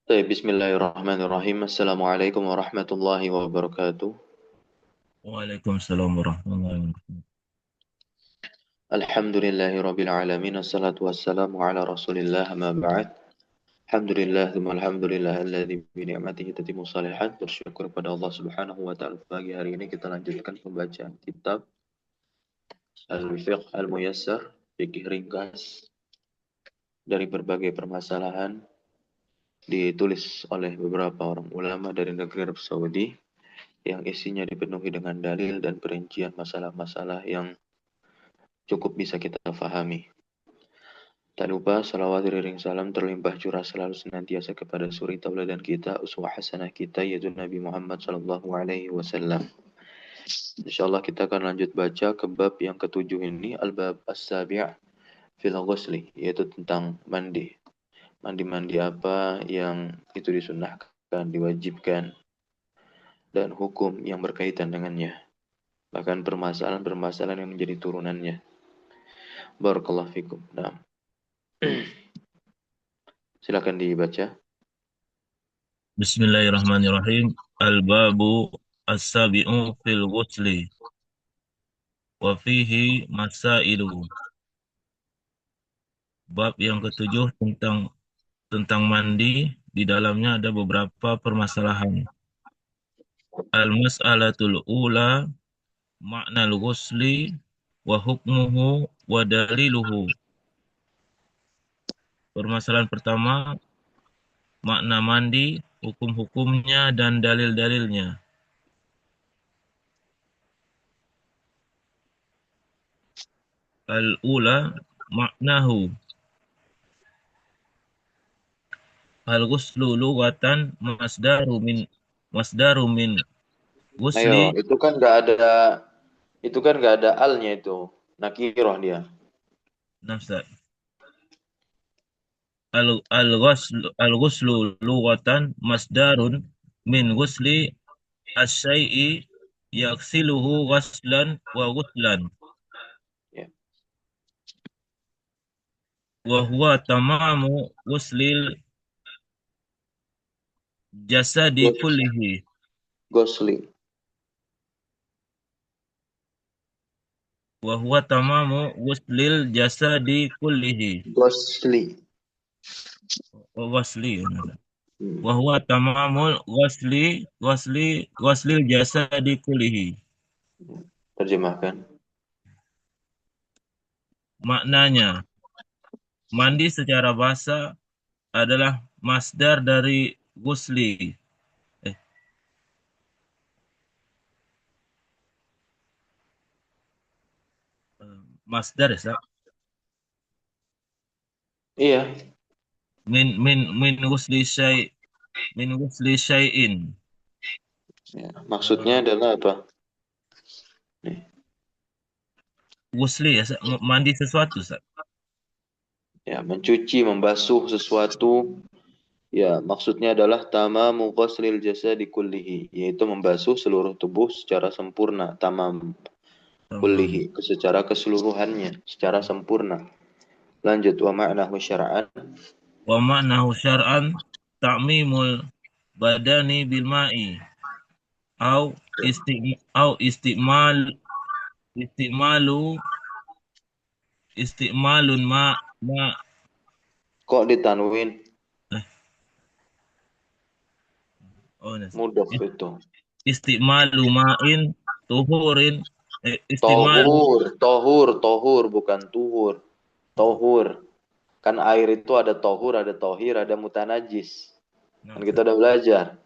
Baik, Bismillahirrahmanirrahim. Assalamualaikum warahmatullahi wabarakatuh. Waalaikumsalam warahmatullahi wabarakatuh. Alhamdulillahirabbil alamin. Assalatu wassalamu ala Rasulillah ma ba'd. Alhamdulillah tsumma alhamdulillah alladzi bi ni'matihi tatimmu shalihat. Bersyukur pada Allah Subhanahu wa taala. Pagi hari ini kita lanjutkan pembacaan kitab Al-Fiqh Al-Muyassar, fikih ringkas dari berbagai permasalahan ditulis oleh beberapa orang ulama dari negeri Arab Saudi yang isinya dipenuhi dengan dalil dan perincian masalah-masalah yang cukup bisa kita fahami. Tak lupa salawat iring salam terlimpah curah selalu senantiasa kepada suri tauladan kita, uswah hasanah kita yaitu Nabi Muhammad sallallahu alaihi wasallam. Insyaallah kita akan lanjut baca ke bab yang ketujuh ini, al-bab as-sabi' fil ghusli, yaitu tentang mandi. Mandi-mandi apa yang itu disunnahkan, diwajibkan, dan hukum yang berkaitan dengannya. Bahkan permasalahan-permasalahan yang menjadi turunannya. Barakallahu fikum. Nah, silakan dibaca. Bismillahirrahmanirrahim. Al-babu as-sabi'u fil ghusli wa fihi masailu. Bab yang ketujuh tentang mandi, di dalamnya ada beberapa permasalahan. Al-mas'alatul ula maknal ghusli wa hukmuhu wa daliluhu. Permasalahan pertama, makna mandi, hukum-hukumnya dan dalil-dalilnya. Al-ula maknahu. Al-ghuslu lughatan masdaru min Ayo, ghusli itu kan nggak ada alnya itu. Nakiroh dia. nafsa. Al-ghuslu lughatan masdarun min ghusli asy-syai'i yaghsiluhu ghaslan wa ghuslan Ya. wa huwa tamamu ghuslil jasadi Gos, kullihi Gosli. wa huwa tamamu ghuslil jasadi kullihi Gosli. wa ghusli. Hmm. Wa huwa tamamul ghuslil jasadi kullihi. Terjemahkan. Maknanya, mandi secara bahasa adalah masdar dari ghusli. Eh, Masdar ya, Sab? Iya. Min ghusli syai'in. Ya. Maksudnya Eh, adalah apa? Nih. Ghusli ya, Sab? Mandi sesuatu, Sab. Ya, mencuci, membasuh sesuatu. Ya, maksudnya adalah tamamu ghuslil jasadi kullihi, yaitu membasuh seluruh tubuh secara sempurna, tamam kullihi, Tamam. secara keseluruhannya, secara sempurna. Lanjut, wa ma'nahu syar'an. Wa ma'nahu syar'an ta'mimul badani bil ma'i au istimal istimalu istimalun ma Kok ditanwin? eh, oh nas Mudhof itu. istimalu ma'in tuhurin istimalu Tohur, bukan tuhur. Tohur. Kan air itu ada tohur, ada tohir, ada mutanajis. Kan nah, kita udah belajar. ya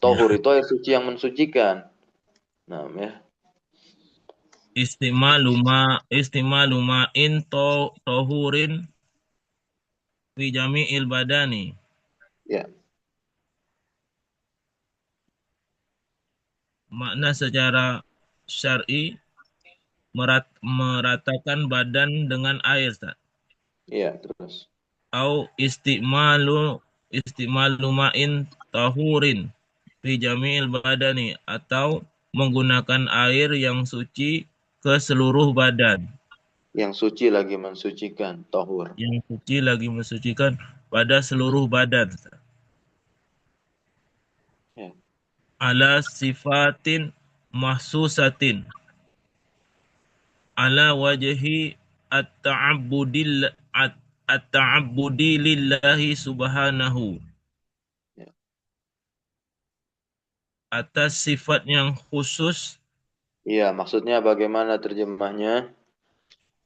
Tohur itu air suci yang mensucikan. Nah, ya. istimalu ma'in tohurin fi jami'il badani. Ya. Makna secara syar'i meratakan badan dengan air, Ustaz. Iya, terus. Au istimalu ma'in tahurin fi jami'il badani, atau menggunakan air yang suci ke seluruh badan. Yang suci lagi mensucikan, tahur. Yang suci lagi mensucikan pada seluruh badan. Ya. Ala sifatin mahsusatin. Ala wajhi at-ta'abbudi lillahi subhanahu. Ya. Atas sifat yang khusus. Iya, maksudnya bagaimana terjemahnya?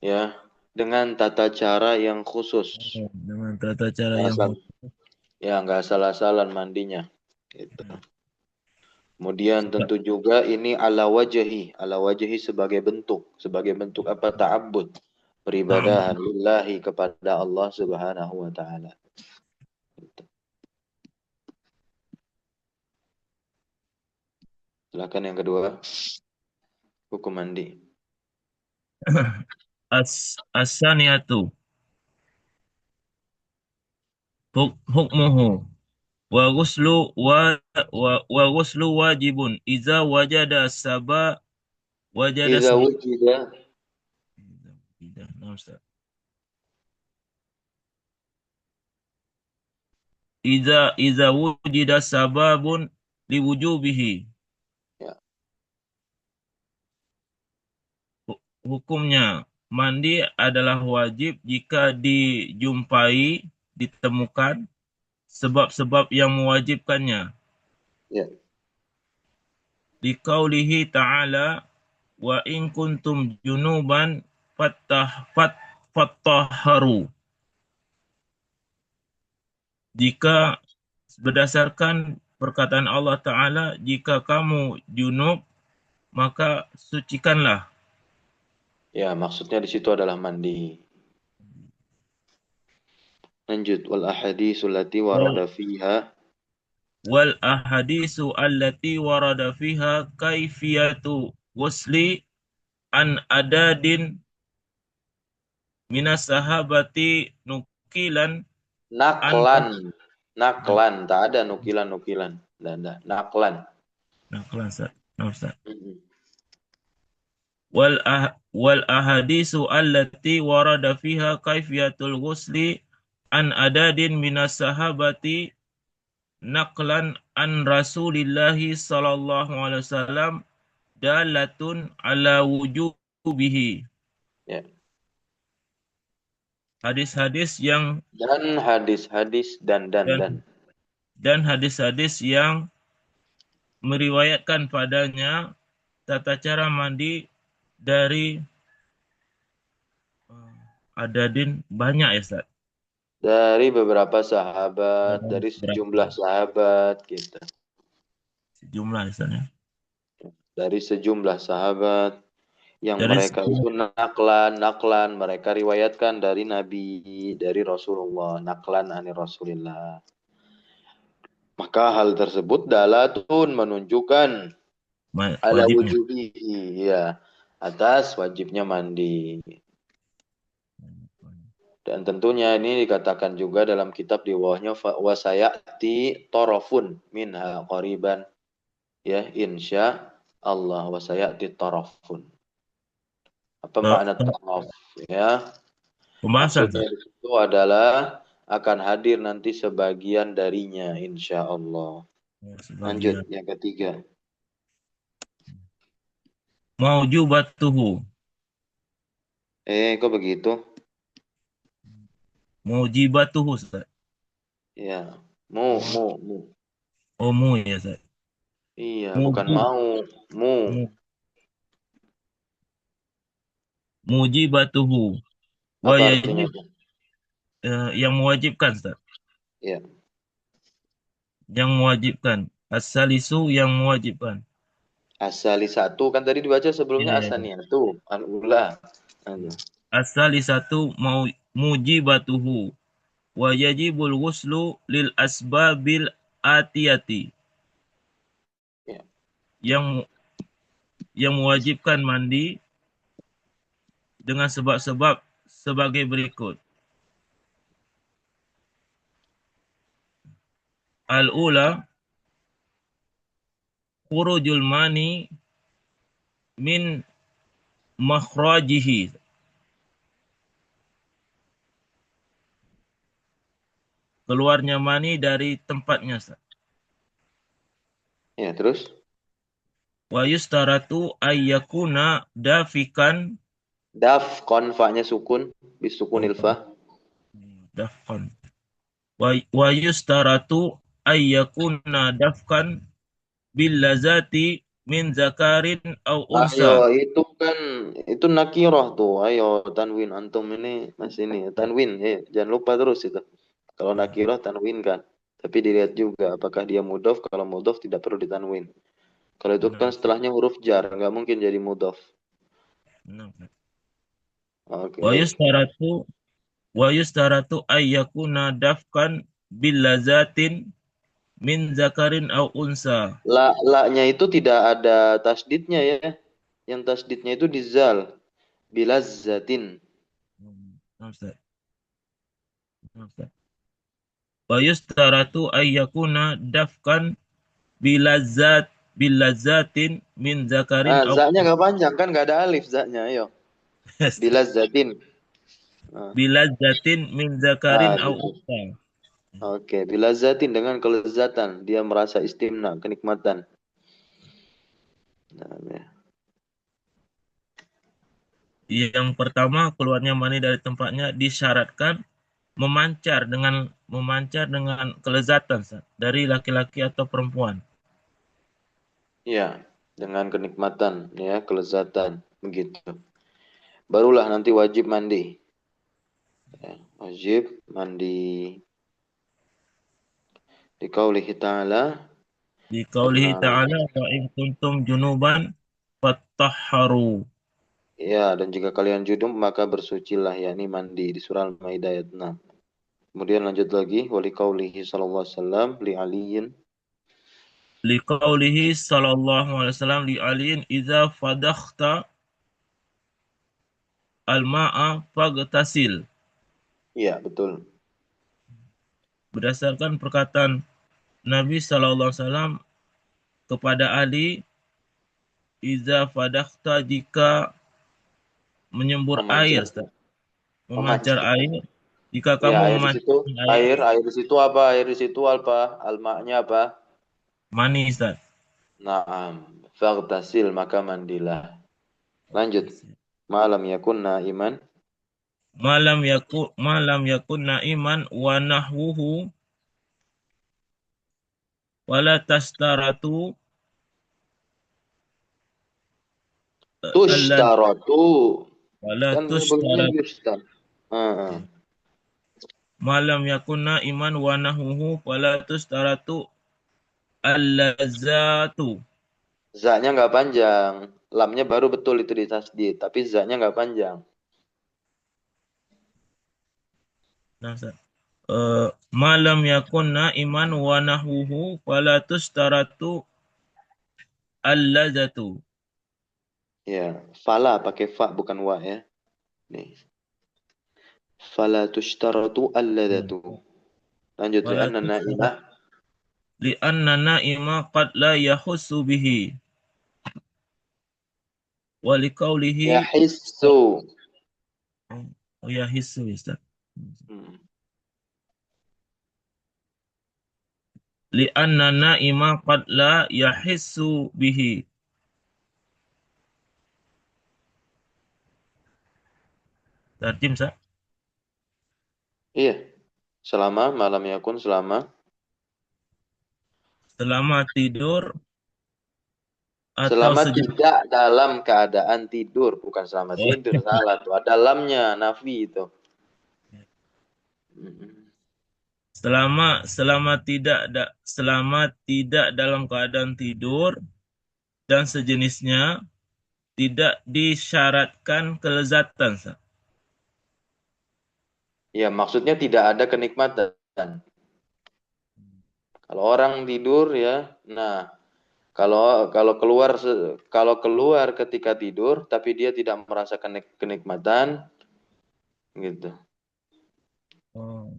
Ya, dengan tata cara yang khusus. Dengan tata cara Nggak yang asal, khusus. ya nggak asal-asalan mandinya. Gitu. Kemudian Sebab tentu juga ini ala wajahi sebagai bentuk apa? Ta'abbud, peribadahan ta'abbud. lillahi kepada Allah Subhanahu wa taala. Gitu. Silakan yang kedua, hukum mandi. As-saniyatu hukmuhu wa ghuslu wajibun iza wajada wajada Iza wujida, Nah, Ustaz. Iza wujida sababun liwujubihi. ya, Hukumnya mandi adalah wajib jika ditemukan sebab-sebab yang mewajibkannya. ya, Liqaulihi ta'ala wa in kuntum junuban fattahharu. Jika berdasarkan perkataan Allah Ta'ala, jika kamu junub, maka sucikanlah. ya, maksudnya di situ adalah mandi. Lanjut, wal ahaditsu allati Wal, warada fiha. wal ahadisu allati warada fiha kaifiyatu ghusli an adadin minas sahabati nukilan an Naklan, naklan, tak ada nukilan-nukilan. Tidak ada, naklan. Nah, kelas. Nah, Ustaz. Mm-mm. Wal ahadisu allati warada fiha kaifiyatul ghusli an adadin minas sahabati naqlan an Rasulillahi sallallahu alaihi wasallam dalatun ala wujubihi. Ya. Hadis-hadis yang Dan hadis-hadis dan dan. hadis-hadis yang meriwayatkan padanya tata cara mandi dari adadin banyak ya Ustaz. Dari beberapa sahabat, dari sejumlah Berapa? sahabat gitu. Sejumlah ya Ustaz ya. Dari sejumlah sahabat yang Dari mereka itu naklan, mereka riwayatkan dari Nabi, dari Rasulullah, naklan ani Rasulillah. Maka hal tersebut dalatun menunjukkan ala wajibnya. wujubihi, ya, atas wajibnya mandi. Dan tentunya ini dikatakan juga dalam kitab di bawahnya wasayati torofun minha qoriban, ya, insya Allah wasayati torofun. Apa makna torof? Ya, Pembahasan maksudnya Ustaz. di situ adalah akan hadir nanti sebagian darinya insya Allah. Lanjut Sebagian. yang ketiga. Maujubatuhu. Kok begitu? Maujibatuhu Ustaz. Ya, mu. Oh, mu ya Ustaz. Iya, bukan Muju. mau, mu. Mu. Mujibatuhu. Wa Apa artinya? yajib yang mewajibkan Ustaz. Ya. Yang mewajibkan. As-salisu yang mewajibkan. Asali satu kan tadi dibaca Ya, sebelumnya ya, ya. asaniatu al-ula. Aduh. As-salisatu mujibatuhu. Wa yajibul ghuslu lil asbabil atiyati. Ya. Yang mewajibkan mandi dengan sebab-sebab sebagai berikut. Al-ula khurujul mani min makhrajihi. keluarnya mani dari tempatnya, Ustaz. Ya, terus? Wa yustaratu ayyakuna dafikan. Daf, konfanya sukun, bisukunil fa. Dafkan. Wa yustaratu ayyakuna dafkan bil lazati min zakarin au Ayo, unsa. itu kan, itu nakiroh tuh. Ayo, tanwin. Antum ini masih ini, tanwin. Ya, jangan lupa terus itu. Kalau nakiroh, tanwin kan. Tapi dilihat juga apakah dia mudhof. Kalau mudhof tidak perlu ditanwin. Kalau itu kan Nah, setelahnya huruf jar, nggak mungkin jadi mudhof. nah. Wa Oke. yustaratu wa yustaratu ayyakuna dafkan bil lazatin min zakarin au unsa. La-nya itu tidak ada tasdidnya ya. Yang tasdidnya itu di zal. Bilazzatin. Nah, Ustaz. Nah, Ustaz. Wa yustaratu ayyakuna dafkan bilazatin min zakarin Ah, au za-nya nggak panjang kan? Nggak ada alif za-nya. Ayo. Bilazzatin. Ah, bilazatin min zakarin au gitu. unsa. Oke, bilazzatin dengan kelezatan. Dia merasa istimna, kenikmatan. Nah, ya. Yang pertama, keluarnya mani dari tempatnya disyaratkan memancar dengan kelezatan, Ustaz, dari laki-laki atau perempuan. Ya, dengan kenikmatan, ya, kelezatan. Begitu. Barulah nanti wajib mandi. Ya, wajib mandi. Liqaulihi ta'ala. Di Karena qaulihi ta'ala wa in kuntum junuban fattahharu. ya, dan jika kalian junub maka bersucilah, yakni mandi di surah Al-Maidah ayat 6. Kemudian lanjut lagi, wali qaulihi sallallahu alaihi wasallam li aliyin. Li qaulihi sallallahu alaihi wasallam li aliin idza fadakhta al-ma'a fagtasil. Iya, betul. Berdasarkan perkataan Nabi sallallahu alaihi wasallam kepada Ali, idza fadakhta jika menyembur air, Memancar. Ustaz. Memancar Memancar. air. Jika Ya, kamu air di situ, memancar air, air di situ apa? Air di situ apa? Almaknya apa? mani, Ustaz. Naam. Faghtasil, maka mandilah. Lanjut. Malam yakun naiman. Malam yakun naiman wa nahwuhu wala tastaratu alla Tushtaratu. wala Kan bunyinya tustarat yushtar. Ah, malam yakun naiman wa nahwuhu wala tustaratu allazatu. za-nya nggak panjang. Lamnya baru betul itu di tasdid. Tapi za-nya nggak panjang. Nah, Ustaz. Malam yakun naiman wa nahwuhu wala tustaratu allazatu. Ya. Fala pakai fa bukan wa ya. Nih. Fala tushtaratu alladatu. Lanjut. Wala Li'anna naimah. tustaratu li'anna naima qad la yahussu bihi wa liqaulihi Yahissu. oh ya hissu, Ustaz. Hmm. Li'anna naima qad la yahissu bihi. Tarjim, Ustaz. Iya. Selama malam yakun selama. Selama tidur atau Selama sejenak. tidak dalam keadaan tidur. Bukan selama Oh, tidur. Salah tuh. Ada lamnya. Nafi itu. Mm-mm. selama tidak dalam keadaan tidur dan sejenisnya tidak disyaratkan kelezatan, Ustaz. Ya, maksudnya tidak ada kenikmatan. Kalau orang tidur ya, nah kalau kalau kalau keluar ketika tidur, tapi dia tidak merasakan kenikmatan, gitu. Oh,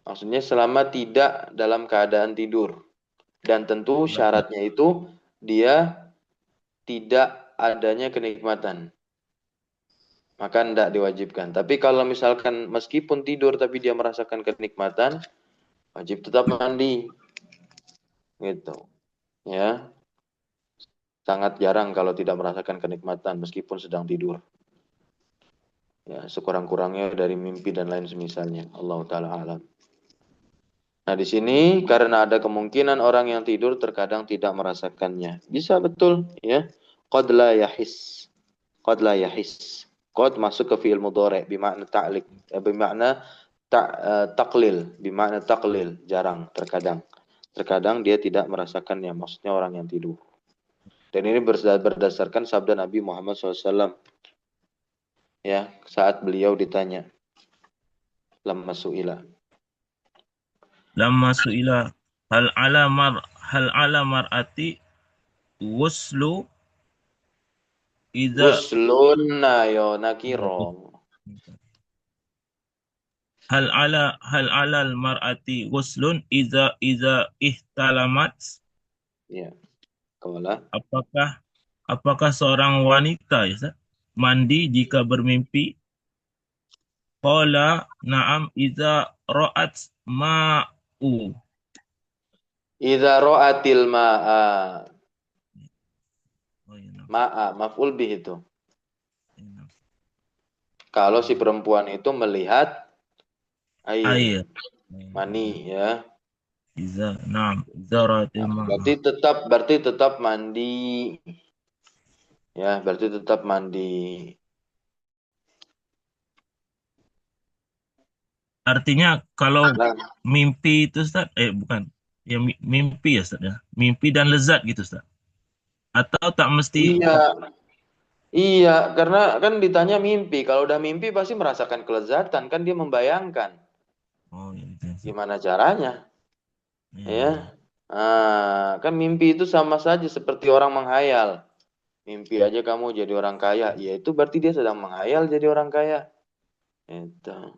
Maksudnya selama tidak dalam keadaan tidur. Dan tentu syaratnya itu dia tidak adanya kenikmatan. maka tidak diwajibkan. Tapi kalau misalkan meskipun tidur tapi dia merasakan kenikmatan, wajib tetap mandi. Gitu. Ya, sangat jarang kalau tidak merasakan kenikmatan meskipun sedang tidur. Ya, sekurang-kurangnya dari mimpi dan lain semisalnya. Allah taala alam. Nah, di sini karena ada kemungkinan orang yang tidur terkadang tidak merasakannya. Bisa betul, ya. Qad la yahis. Qad la yahis. Qad masuk ke fi'il mudhari' bermakna ta'liq, bermakna taqlil, bermakna taqlil, jarang, terkadang. Terkadang dia tidak merasakannya, maksudnya orang yang tidur. Dan ini berdasarkan sabda Nabi Muhammad SAW, ya, saat beliau ditanya, lamma su'ila. Lamma su'ila hal ala mar'ati ghuslu idza Guslun nayo nakiro. hal ala al mar'ati ghuslun idza ihtalamat. Ya, kala. Apakah apakah seorang wanita ya Ustaz, mandi jika bermimpi? Qala na'am idza ra'at ma'u. Idza ra'atil ma'a. Oh, ya, na'am. Ma'a, maf'ul bih itu. Ya, na'am. Kalau si perempuan itu melihat air, Air. mani, ya. Na'am idza ra'atil Nah, ma'u. berarti tetap mandi. Ya, berarti tetap mandi. Artinya kalau Nah, mimpi itu Ustaz, bukan. Ya mimpi ya Ustaz ya. Mimpi dan lezat gitu Ustaz. Atau tak mesti. iya, iya, karena kan ditanya mimpi. Kalau udah mimpi pasti merasakan kelezatan, kan dia membayangkan. Oh, ya, gitu, ya, Ustaz. Gimana caranya? Iya, Ya. iya. Kan mimpi itu sama saja seperti orang menghayal. Mimpi aja kamu jadi orang kaya, ya itu berarti dia sedang menghayal jadi orang kaya. Itu.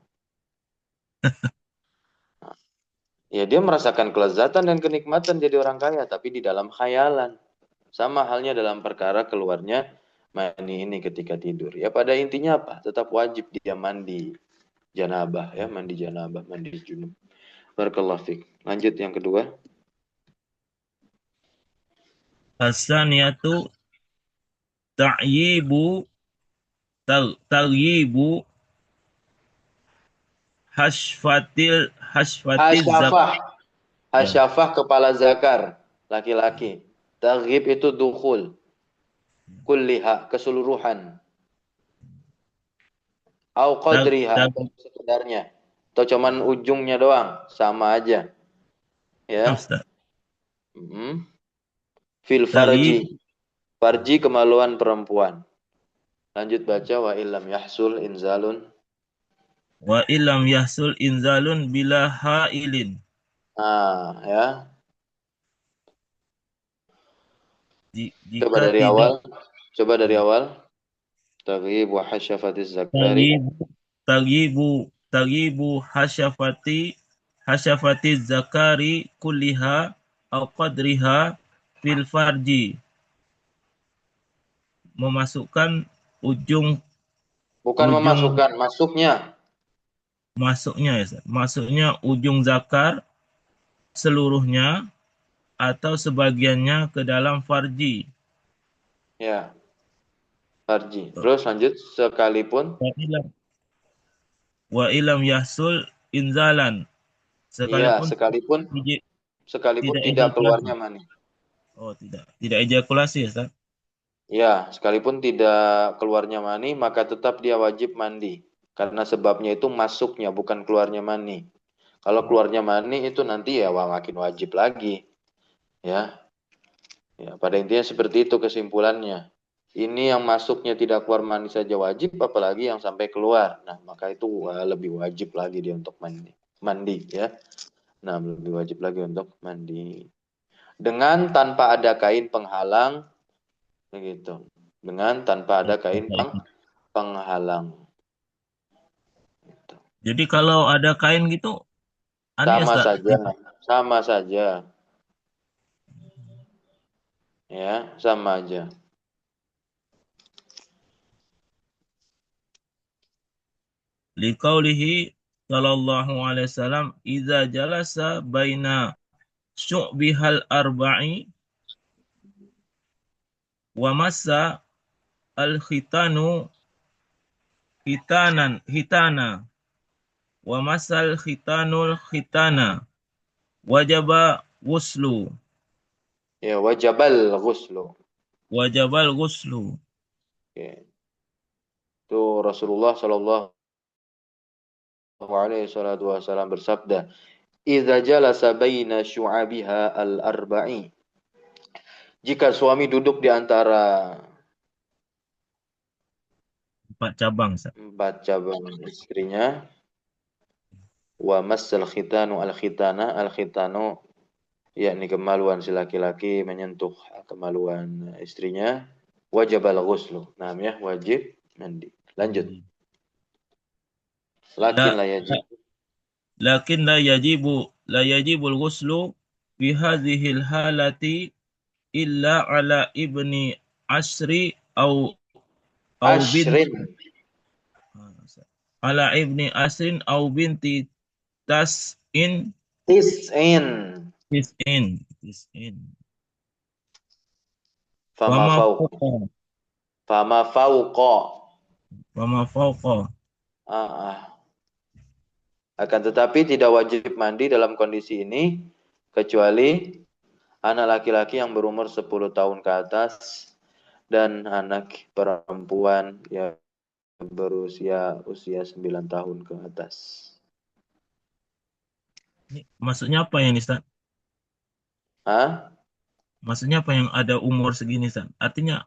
Ya dia merasakan kelezatan dan kenikmatan jadi orang kaya, tapi di dalam khayalan. Sama halnya dalam perkara keluarnya mani ini ketika tidur. Ya pada intinya apa? Tetap wajib dia mandi janabah, ya, mandi janabah, mandi junub. Barakallahu fiik. Lanjut yang kedua. As-saniyatu ta'yibu ta'yibu hashfatil Hasyafah. Hasyafah kepala zakar. Laki-laki. Taghib itu dukhul. Kulliha, keseluruhan. Au qadriha, atau sekedarnya. Atau cuman ujungnya doang. Sama aja. Ya. Mhm. Fil farji. Tagyib Farji kemaluan perempuan. Lanjut baca wa illam yahsul inzalun. wa ilam yahsul inzalun bila hailin. Nah, ya. Coba Jika dari tidak awal. Coba dari awal. Taghib wa hasyafatiz zakari. tagyib tagyibu tagyibu hasyafati zakari kulliha au qadriha fil farji, memasukkan ujung Bukan ujung memasukkan, masuknya. masuknya ya Ustaz. Masuknya ujung zakar seluruhnya atau sebagiannya ke dalam farji. Ya, farji. Terus lanjut. Sekalipun. Wa ilam wa ilam yahsul inzalan, Iya, sekalipun sekalipun. ije- Sekalipun tidak tidak ejakulasi. keluarnya mani. Oh, tidak ejakulasi ya Ustaz. Ya, sekalipun tidak keluarnya mani, maka tetap dia wajib mandi. Karena sebabnya itu masuknya, bukan keluarnya mani. Kalau keluarnya mani itu nanti ya makin wajib lagi. Ya, ya, pada intinya seperti itu kesimpulannya. Ini yang masuknya tidak keluar mani saja wajib, apalagi yang sampai keluar. Nah, maka itu lebih wajib lagi dia untuk mandi. Mandi, ya. Nah, lebih wajib lagi untuk mandi. Dengan tanpa ada kain penghalang, begitu. Dengan tanpa ada kain penghalang. Gitu. Jadi kalau ada kain gitu, aneh ya Sama Ustaz. saja, sama saja. Ya, sama aja. liqaulihi sallallahu alaihi wasallam idza jalasa baina syu'bihal arba'i wa massa al khitanu hitana wa masal khitanul khitana wajaba ghuslu Ya, wajabal ghuslu. wajabal ghuslu. Oke. Itu Rasulullah Shallallahu Alaihi Wasallam bersabda, "Idza jalasa baina syu'abiha al-arba'i." Jika suami duduk di antara 4 cabang, Ustaz. 4 cabang istrinya, wa massal khitanu al-khitana, al-khitanu yakni kemaluan si laki-laki menyentuh kemaluan istrinya, wajabal ghuslu. Nah, ya, wajib mandi. Lanjut. Lakin La, la yajib. lakin la yajibul ghuslu fi hadhil halati illa ala ibni asri au binti Ashrin. ala ibni asrin au binti tas'in Tis'in. tis'in Fama wama fauq. fawqa Fama fauqa. wama fawqa. Ah, ah. Akan tetapi tidak wajib mandi dalam kondisi ini kecuali anak laki-laki yang berumur 10 tahun ke atas dan anak perempuan yang usia 9 tahun ke atas. Ini maksudnya apa yang Ustaz? Hah? Maksudnya apa yang ada umur segini, Ustaz? Artinya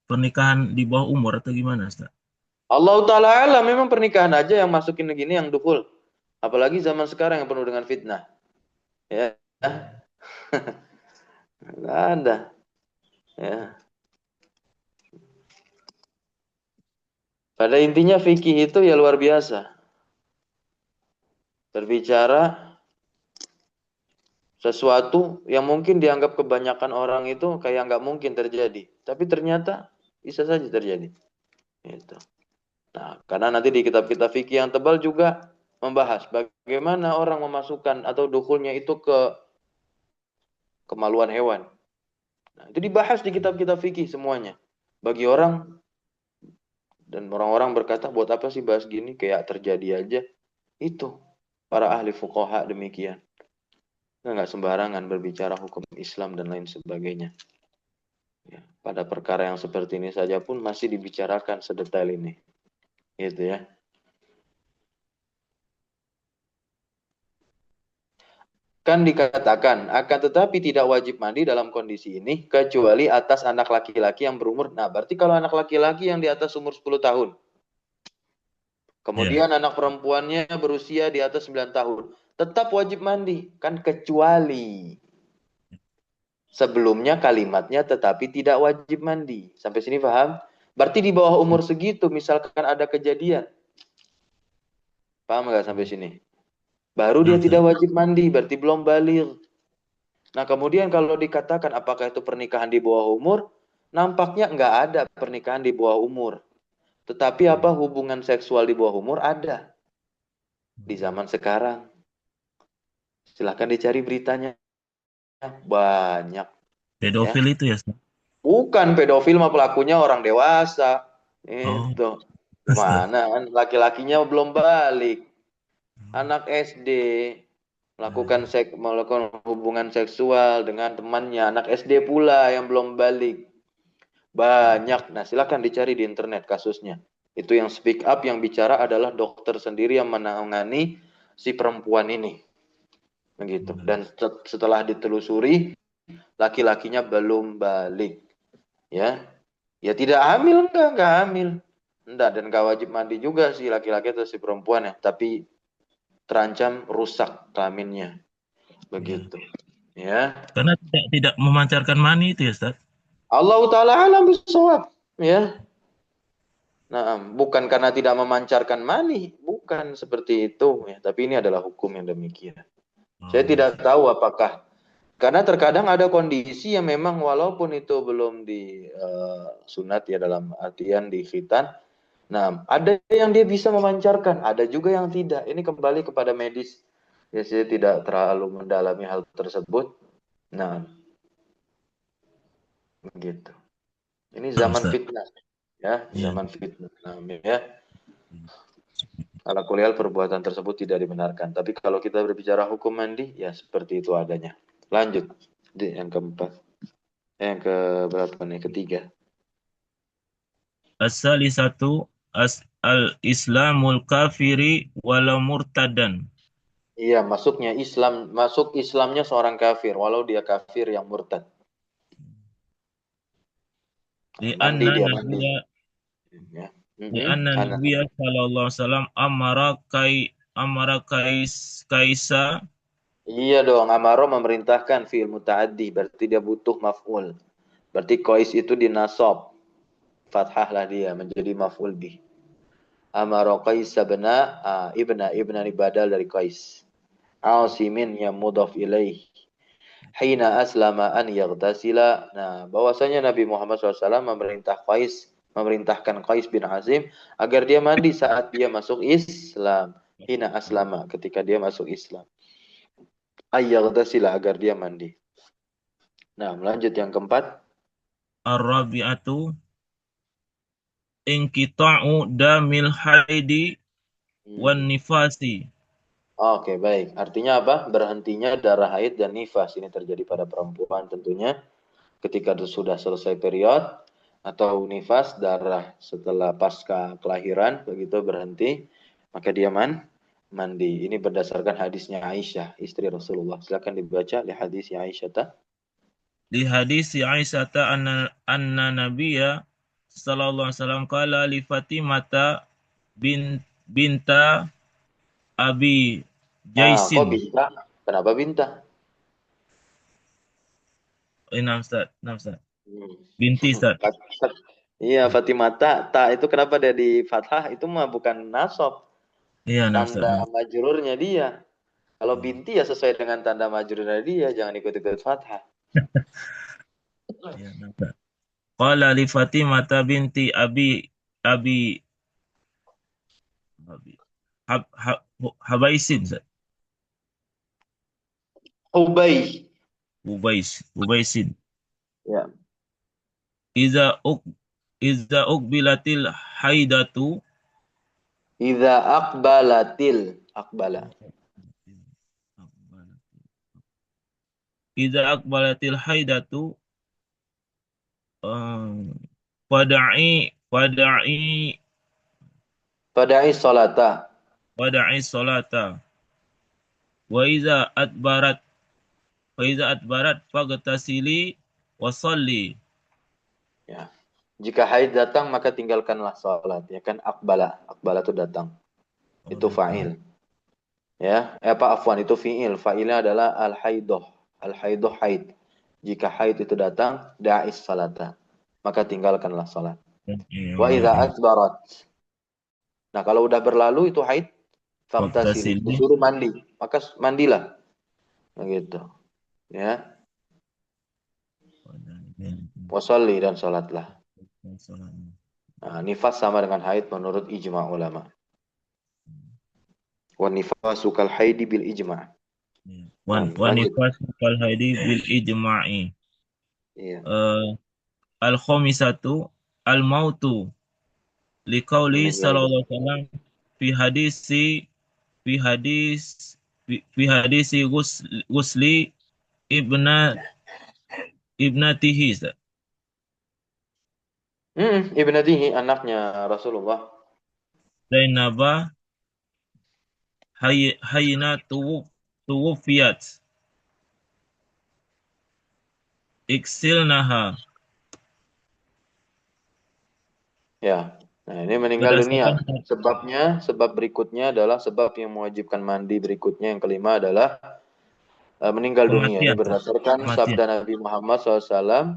pernikahan di bawah umur atau gimana, Ustaz? Allah Ta'ala alam, memang pernikahan aja yang masukin begini yang dukul. Apalagi zaman sekarang yang penuh dengan fitnah. Ya. Nggak ada. Ya. Pada intinya fikih itu ya luar biasa. Berbicara sesuatu yang mungkin dianggap kebanyakan orang itu kayak nggak mungkin terjadi. Tapi ternyata bisa saja terjadi. Itu. Nah, karena nanti di kitab-kitab fikih yang tebal juga membahas bagaimana orang memasukkan atau dukulnya itu ke kemaluan hewan. Nah, itu dibahas di kitab-kitab fikih semuanya. Bagi orang, dan orang-orang berkata, buat apa sih bahas gini? Kayak terjadi aja. Itu. Para ahli fuqaha demikian. Nggak sembarangan berbicara hukum Islam dan lain sebagainya. Ya, pada perkara yang seperti ini saja pun masih dibicarakan sedetail ini. Gitu ya. Kan dikatakan, akan tetapi tidak wajib mandi dalam kondisi ini, kecuali atas anak laki-laki yang berumur. Nah, berarti kalau anak laki-laki yang di atas umur 10 tahun. Ya. Kemudian anak perempuannya berusia di atas 9 tahun. Tetap wajib mandi. Kan kecuali. Sebelumnya kalimatnya tetapi tidak wajib mandi. Sampai sini paham? Berarti di bawah umur segitu, misalkan ada kejadian. Paham nggak sampai sini? Baru dia tidak wajib mandi, berarti belum baligh. Nah, kemudian kalau dikatakan apakah itu pernikahan di bawah umur, nampaknya nggak ada pernikahan di bawah umur. Tetapi apa hubungan seksual di bawah umur ada di zaman sekarang. Silahkan dicari beritanya. Banyak. Pedofil Ya. itu ya, Ustaz? Bukan pedofil, mah pelakunya orang dewasa. Oh, Itu. Ustaz. Gimana kan? Laki-lakinya belum balik. Anak SD melakukan hubungan seksual dengan temannya, anak SD pula yang belum balik. Banyak. Nah, silakan dicari di internet kasusnya. Itu yang speak up, yang bicara adalah dokter sendiri yang menangani si perempuan ini. Begitu. Dan setelah ditelusuri, laki-lakinya belum balik. Ya. Ya tidak hamil, enggak hamil. Enggak, dan enggak wajib mandi juga si laki-laki atau si perempuan ya, tapi terancam rusak kelaminnya. Begitu. Ya. Karena tidak memancarkan mani itu ya, Ustaz? Allah Ta'ala alam bisawab. Ya. Nah, bukan karena tidak memancarkan mani, bukan seperti itu ya, tapi ini adalah hukum yang demikian. Saya tidak tahu apakah, karena terkadang ada kondisi yang memang walaupun itu belum di sunat ya, dalam artian di khitan, Nah, ada yang dia bisa memancarkan, ada juga yang tidak. Ini kembali kepada medis. Ya, saya tidak terlalu mendalami hal tersebut. Nah, begitu. Ini Nah, zaman Ustaz. fitnah, ya, Ya. zaman fitnah. Nah, ya, ala kuliah perbuatan tersebut tidak dibenarkan. Tapi kalau kita berbicara hukum mandi, ya seperti itu adanya. Lanjut, di yang keempat, yang ke berapa nih? Ketiga. As-salisatu al-islamul kafiri walau murtadan. Iya, masuk Islamnya seorang kafir, walau dia kafir yang murtad. Nah, mandi Li'anna dia mandi. nabiyya Ya. li'anna Karena nabiyya sallallahu alaihi wasallam amara kaisa iya dong, amaro memerintahkan fi'il muta'addi, berarti dia butuh maf'ul. Berarti kois itu dinasob, fathah lah dia menjadi maf'ul bih. Amaro qais ibna ni badal dari qais. Asimin yang mudhaf ilaih. Hina aslama an yaghtasila. Nah, bahwasanya Nabi Muhammad SAW memerintahkan Qais bin Azim agar dia mandi saat dia masuk Islam. Hina aslama, ketika dia masuk Islam. Ay yaghtasila, agar dia mandi. Nah, melanjut yang keempat. ar-rabi'atu inqita'u damil haidi wan Hmm. nifasi. Oke, baik. Artinya apa? Berhentinya darah haid dan nifas. Ini terjadi pada perempuan tentunya. Ketika sudah selesai period atau nifas, darah setelah pasca kelahiran, begitu berhenti, maka dia mandi. Ini berdasarkan hadisnya Aisyah, istri Rasulullah. Silakan dibaca di hadisnya Aisyah. Di hadis Aisyah anna Nabiya sallallahu alaihi wasallam qala li Fatimata binta Abi Kok Jaisin. Binta? Kenapa Binta? Enam Ustaz, enam Ustaz. Hmm. Binti Ustaz. Iya, Fatimata. Ta itu kenapa dia di fathah? Itu mah bukan nasab. Iya, enam Ustaz. Tanda Enam. majrurnya dia. Kalau binti ya sesuai dengan tanda majrurnya dia. Jangan ikut-ikut fathah. Iya, enam Ustaz. Qala li Fatimata binti Abi Abi Hab, Hab, Habaisin Ustaz. Ubay. Ubaisin. Ya. Iza uk Iza ukbilatil haidatu. Iza akbalatil. Akbala. Iza akbalatil haidatu eh, Wada'i Fada'i sholata. salata wa iza adbarat fagtasili wa sholli. Ya. Jika haid datang maka tinggalkanlah sholat. Ya kan akbala. Akbala itu datang. Oh, Itu datang. fa'il. Ya. Apa afwan itu fi'il. Fa'ilnya adalah al-haidoh. Al-haidoh haid. Jika haid itu datang, da'is salata. Maka tinggalkanlah sholat. Wa iza asbarat. Nah, kalau udah berlalu itu haid, faktasili. Fagtasili. Disuruh mandi. Maka mandilah. Begitu. Ya. Wasolli dan sholatlah. Nah, nifas sama dengan haid menurut ijma ulama. Wa nifasu kal haidi bil ijma. Nah, lanjut. Wanifas kal haidi bil ijma'i. Iya, Eh, al-khamisatu al-mautu liqauli meninggal sallallahu alaihi dunia. wasallam fi hadisi fi hadis fi hadisi Gusli ibna ibnatihi. Ibnatihi, anaknya Rasulullah. Zainabah hayina tuwufiyat iksilnaha. Ya. Nah, ini meninggal Berdasarkan dunia. Sebab berikutnya adalah sebab yang mewajibkan mandi berikutnya. Yang kelima adalah meninggal dunia. Ini kematian, berdasarkan kematian. sabda Nabi Muhammad SAW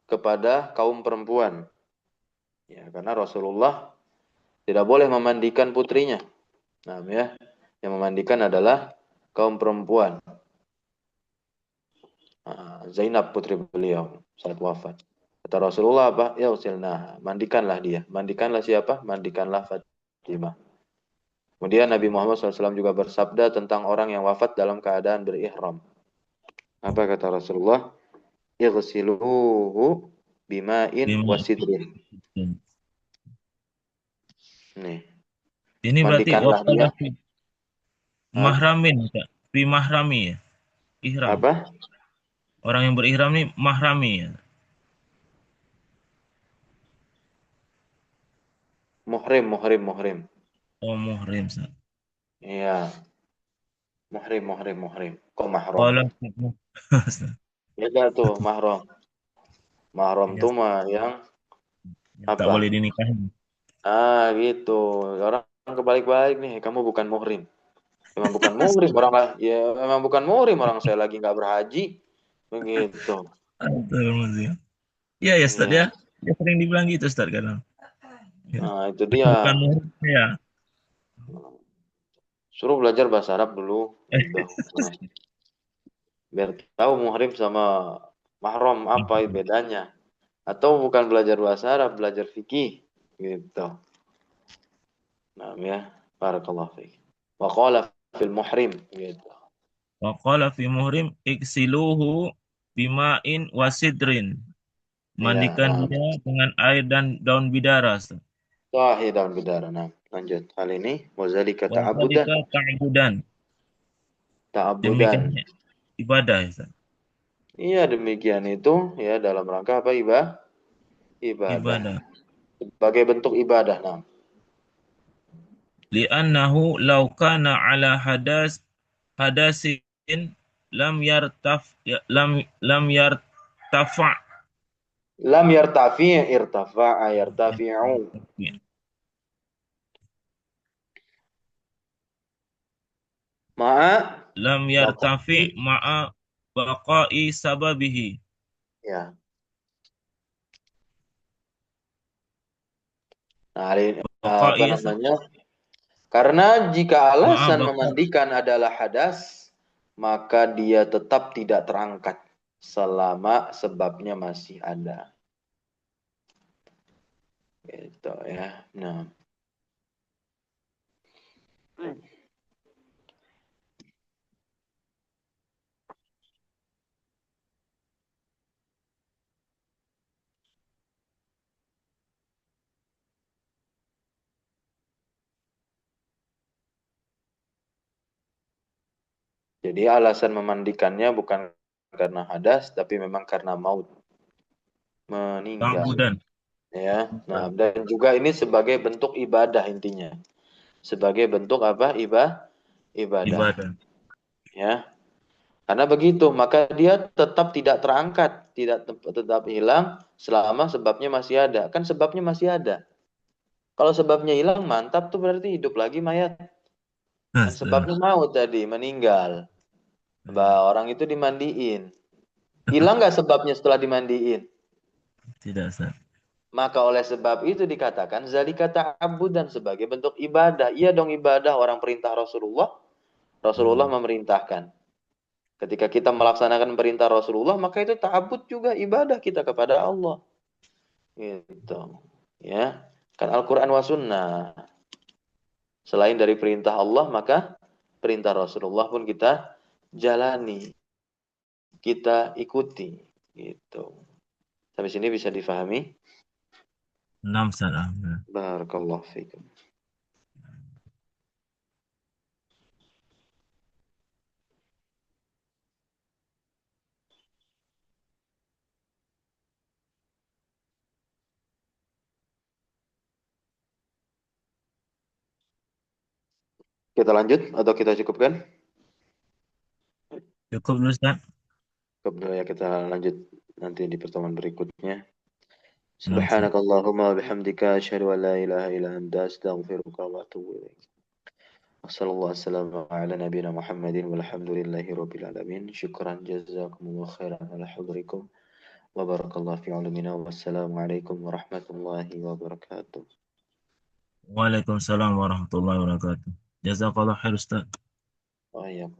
kepada kaum perempuan. Ya, karena Rasulullah tidak boleh memandikan putrinya. Nah, ya, yang memandikan adalah kaum perempuan. Zainab putri beliau saat wafat. Kata Rasulullah apa? Ya usilna, mandikanlah dia. Mandikanlah siapa? Mandikanlah Fatimah. Kemudian Nabi Muhammad SAW juga bersabda tentang orang yang wafat dalam keadaan berihram. Apa kata Rasulullah? Ighsiluhu bima'in Bima. wasidrin. Nih, Ini berarti mandikanlah waqala dia. fi Hah? mahramin, Kak. Fi mahrami ya. Ihram. Apa? Orang yang berihram ini mahrami ya. Muhrim, muhrim, muhrim. Oh, muhrim. Iya, muhrim, muhrim, muhrim. Kok mahram? Qala Beda tuh, mahram. Mahram ya, tuh mah yang yang tak boleh apa? dinikahi. Gitu. Orang kebalik-balik nih. Kamu bukan muhrim. Memang bukan muhrim orang lah. Ya, memang bukan muhrim orang saya lagi nggak berhaji. Begitu. Astagfirullahaladzim. Iya ya Ustaz ya. Ya. Ya sering dibilang gitu Ustaz kadang. Ya. Nah, itu Aku dia. bukan muhrim ya. Suruh belajar bahasa Arab dulu. Gitu. Nah, biar tahu muhrim sama mahram apa bedanya. Atau bukan belajar bahasa Arab, belajar fikih. Gitu. Nah, ya. Barakallahu fiik. Wa qala fil muhrim. Gitu. Wa qala fi muhrim iksiluhu bima'in wasidrin. Iya, Mandikan nah. dia dengan air dan daun bidara, Ustaz. Sahih daun bidara. Nah, lanjut. Hal ini wazalika Wa ta'abudan. dzalika ta'budan. Ta'abudan. Demikian ibadah, Ustaz. Iya, demikian itu ya dalam rangka apa ibadah. Ibadah. Sebagai bentuk ibadah. Nah, Li'annahu law kana ala hadasin lam yartafa. lam yartafi irtafa'a yartafi'u. Ma'a Lam yartafi baqai. ma'a baqai sababihi. Ya. Nah, hari ini apa Baqai namanya? Karena jika ma'a alasan baqa. memandikan adalah hadas, maka dia tetap tidak terangkat selama sebabnya masih ada. Gitu ya. Nah, jadi alasan memandikannya bukan karena hadas, tapi memang karena maut, meninggal. Ta'budan. Ya, nah dan juga ini sebagai bentuk ibadah intinya, sebagai bentuk apa ibadah, Ibadah. ya. Karena begitu, maka dia tetap tidak terangkat, tidak tetap hilang selama sebabnya masih ada. Kan sebabnya masih ada. Kalau sebabnya hilang, mantap tuh berarti hidup lagi mayat. Kan sebabnya maut tadi, meninggal. Orang itu dimandiin. Hilang nggak sebabnya setelah dimandiin? Tidak, Ustaz. Maka oleh sebab itu dikatakan zalika ta'abbudan sebagai bentuk ibadah. Iya dong ibadah orang perintah Rasulullah. Rasulullah memerintahkan. Ketika kita melaksanakan perintah Rasulullah, maka itu ta'abbud juga ibadah kita kepada Allah. Gitu. Ya. Kan Al-Qur'an wa sunnah. Selain dari perintah Allah, maka perintah Rasulullah pun kita jalani, kita ikuti. Gitu. Sampai sini bisa difahami? 6 Ustaz. Barakallahu fikum. Kita lanjut atau kita cukupkan? Cukup dulu, Ustaz. Cukup dulu ya, kita lanjut nanti di pertemuan berikutnya. 6 Ustaz. Subhanakallahumma wa bihamdika asyhadu an la ilaha illa anta astaghfiruka wa atubu ilaik. Wassalamualaikum ala nabiyina Muhammadin walhamdulillahi rabbil alamin. Syukran jazakumullah khairan ala hudurikum wa barakallahu fi ulumina. Wassalamualaikum warahmatullahi wabarakatuh. Waalaikumsalam warahmatullahi wabarakatuh. Jazakallah khair Ustaz. Oh iya.